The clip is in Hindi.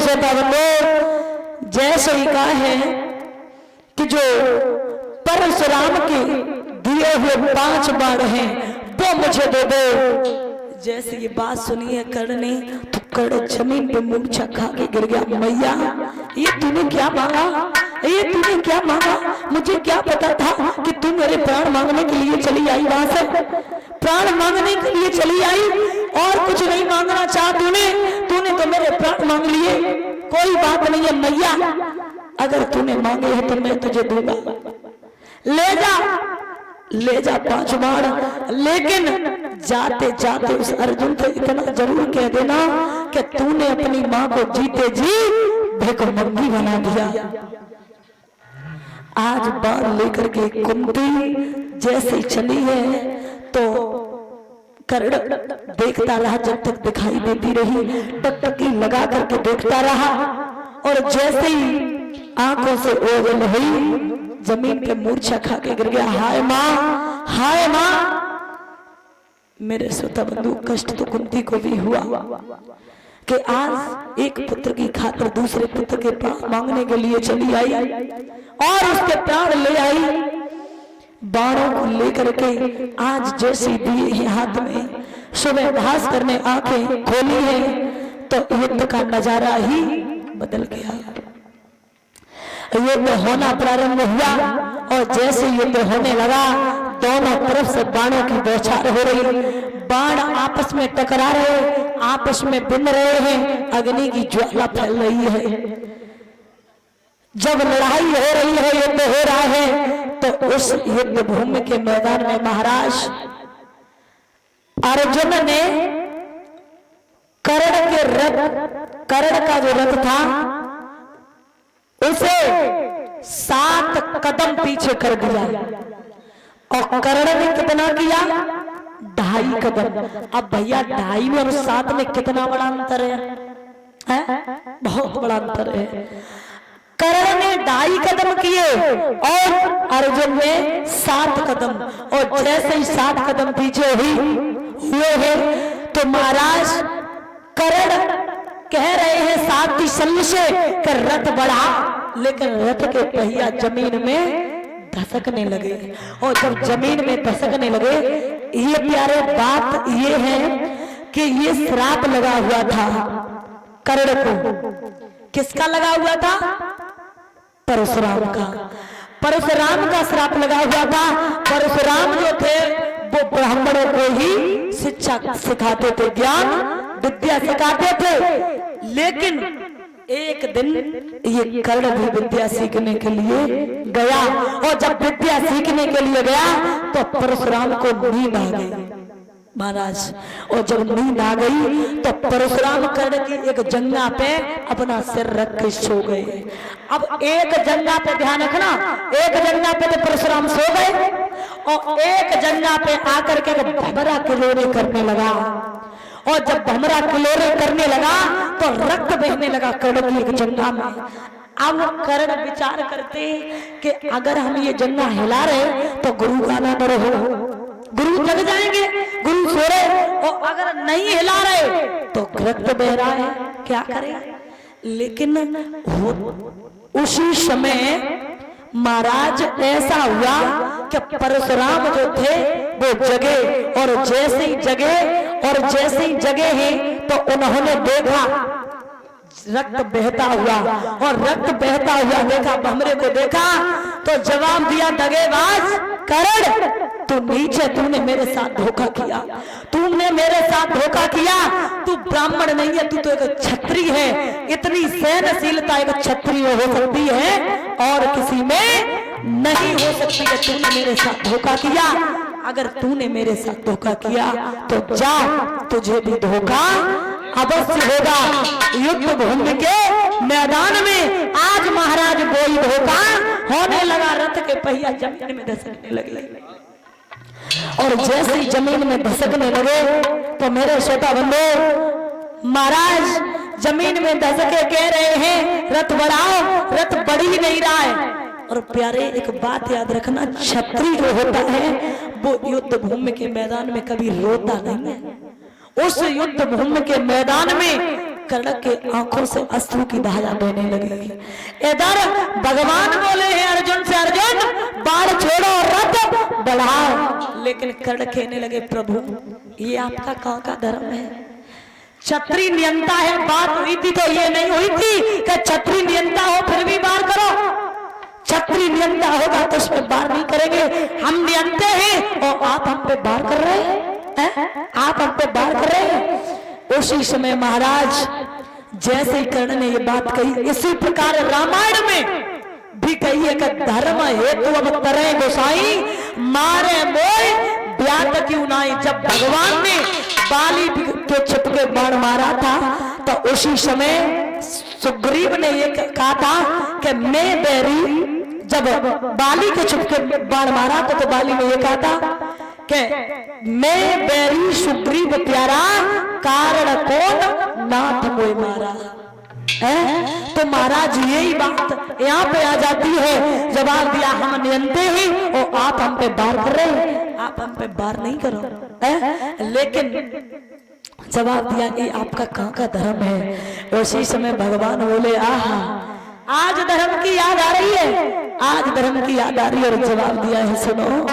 श्रोता बंधु, जैसे ही कहा है कि जो परशुराम के दिए हुए 5 बाण हैं वो मुझे दे दो। जैसे ये बात सुनी है कर्ण ने तो कर्ण जमीन पे मूर्छा खा के गिर गया। मैया ये तूने क्या मांगा, ये तूने क्या मांगा? मुझे क्या पता था कि तू मेरे प्राण मांगने के लिए चली आई, वहां से प्राण मांगने के लिए चली आई और कुछ नहीं मांगना चाहा तूने तो मेरे प्राण मांग लिए। कोई बात नहीं है मैया, अगर तूने मांगे हैं तो मैं तुझे दूंगा, ले जा 5 बाण। लेकिन जाते जाते उस अर्जुन को इतना जरूर कह देना कि तूने अपनी माँ को जीते जी भिखमंगी बना दिया। आज बाण लेकर के कुंती जैसे चली है तो कर्ण देखता रहा, जब तक दिखाई देती रही टकटकी लगा करके देखता रहा और जैसे ही आंखों से ओझल हुई जमीन पे मूर्छा खा के गिर गया। हाय माँ, हाय माँ। मेरे श्रोता बंधु, कष्ट तो कुंती को भी हुआ कि आज एक पुत्र की खातिर दूसरे पुत्र के प्राण मांगने के लिए चली आई और उसके प्राण ले आई। बाणों को लेकर के आज जैसे दिए हैं हाथ में, सुबह भास्कर ने आंखें खोली है तो युद्ध का नजारा ही बदल गया। युद्ध होना प्रारंभ हुआ और जैसे युद्ध होने लगा दोनों तरफ से बाणों की बौछार हो रही, बाण आपस में टकरा रहे, आपस में बिन रहे हैं, अग्नि की ज्वाला फैल रही है। जब लड़ाई हो रही है, युद्ध हो रहा है तो उस युद्ध भूमि के मैदान में महाराज अर्जुन ने कर्ण का जो रथ था उसे 7 कदम पीछे कर दिया और कर्ण ने कितना किया? 2.5 कदम। अब भैया 2.5 में और 7 में कितना बड़ा अंतर है? बहुत बड़ा अंतर है। कर्ण ने 2.5 कदम किए और अर्जुन ने 7 कदम, और जैसे ही 7 कदम पीछे हुए हैं तो महाराज कर्ण कह रहे हैं साथ ही शल्य से कि रथ बढ़ा, लेकिन रथ के पहिया जमीन में धसकने लगे और जब जमीन में धसकने लगे, ये प्यारे बात ये है कि ये श्राप लगा हुआ था कर्ण को। किसका लगा हुआ था? परशुराम का। परशुराम का श्राप लगा हुआ था। परशुराम जो थे वो ब्राह्मणों को ही शिक्षा सिखाते थे, ज्ञान विद्या सिखाते थे। लेकिन एक दिन ये कर्ण भी विद्या सीखने के लिए गया और जब विद्या सीखने के लिए गया तो परशुराम को नींद आ गई महाराज। और जब नींद आ गई तो परशुराम कर्ण की एक जंगा पे अपना सिर रख के सो गए। अब एक जंगा पे ध्यान रखना, एक जंगा पे तो परशुराम सो गए और एक जंगा पे आकर के भमरा किलोरे करने लगा और जब भमरा किलोरे करने लगा तो रक्त बहने लगा कर्ण की एक जंगा में। अब कर्ण विचार करते कि अगर हम ये जंगा हिला रहे तो गुरु का ना डर हो, गुरु जग जाएंगे, गुरु सो रहे, और अगर नहीं हिला रहे तो रक्त बह रहा है, क्या करें? लेकिन उसी समय महाराज ऐसा हुआ कि परशुराम जो थे वो जगे और जैसे ही जगे हैं तो उन्होंने देखा रक्त बहता हुआ और रक्त बहता हुआ देखा, भमरे को देखा तो जवाब दिया, दगेबाज कर्ण, तू नीचे, तूने मेरे साथ धोखा किया, तूने मेरे साथ धोखा किया, तू ब्राह्मण नहीं है, तू तो एक क्षत्रिय है। इतनी सहनशीलता एक क्षत्रिय हो सकती है और किसी में नहीं हो सकती है। तूने मेरे साथ धोखा किया, अगर तूने मेरे साथ धोखा किया तो जा, तुझे भी धोखा अवश्य होगा। युद्ध भूमि के मैदान में आज महाराज वही धोखा होने लगा। रथ के पहिया जमीन में धसकने लगे और जैसे ही जमीन में धसकने लगे तो मेरे श्रोता बंधु, महाराज जमीन में धसके कह रहे हैं रथ बढ़ाओ, रथ बढ़ ही नहीं रहा है। और प्यारे एक बात याद रखना, क्षत्रिय जो होता है वो युद्ध भूमि के मैदान में कभी रोता नहीं है। उस युद्ध भूमि के मैदान में कर्ण के आंखों से अश्रु की धारा बहने लगी। इधर भगवान बोले हैं अर्जुन से, अर्जुन बाढ़ छोड़ो रथ बढ़ाओ। लेकिन कर्ण कहने लगे, प्रभु ये आपका कहाँ का धर्म है? छत्री नियंता है, बात हुई थी तो ये नहीं हुई थी कि छत्री नियंता हो फिर भी बार करो। छत्री नियंता होगा तो उसमें बार नहीं करेंगे। हम नियंते हैं और आप हम पे बार कर रहे हैं, आप हम पे बार कर रहे हैं। उसी समय महाराज जैसे ही कर्ण ने ये बात कही, इसी प्रकार रामायण में भी कही है कि धर्म हेतु अब करे गोसाई, मारे मोय ब्यात क्यों नाई। जब भगवान ने बाली के छिपके बाण मारा था तो उसी समय सुग्रीव ने ये कहा था कि मैं बैरी, जब बाली के छिपके बाण मारा था तो बाली ने ये कहा था कि मैं बैरी सुग्रीव प्यारा, कारण कौन नाथ मोय मारा है। तो महाराज यही बात यहाँ पे आ जाती है। जवाब दिया, हम नियंते हैं और आप हम पे बार कर रहे हैं, आप हम पे बार नहीं करो है? लेकिन जवाब दिया, ये आपका कहाँ का धर्म है? उसी समय भगवान बोले, आहा आज धर्म की याद आ रही है, आज धर्म की याद आ रही है। और जवाब दिया है, सुनो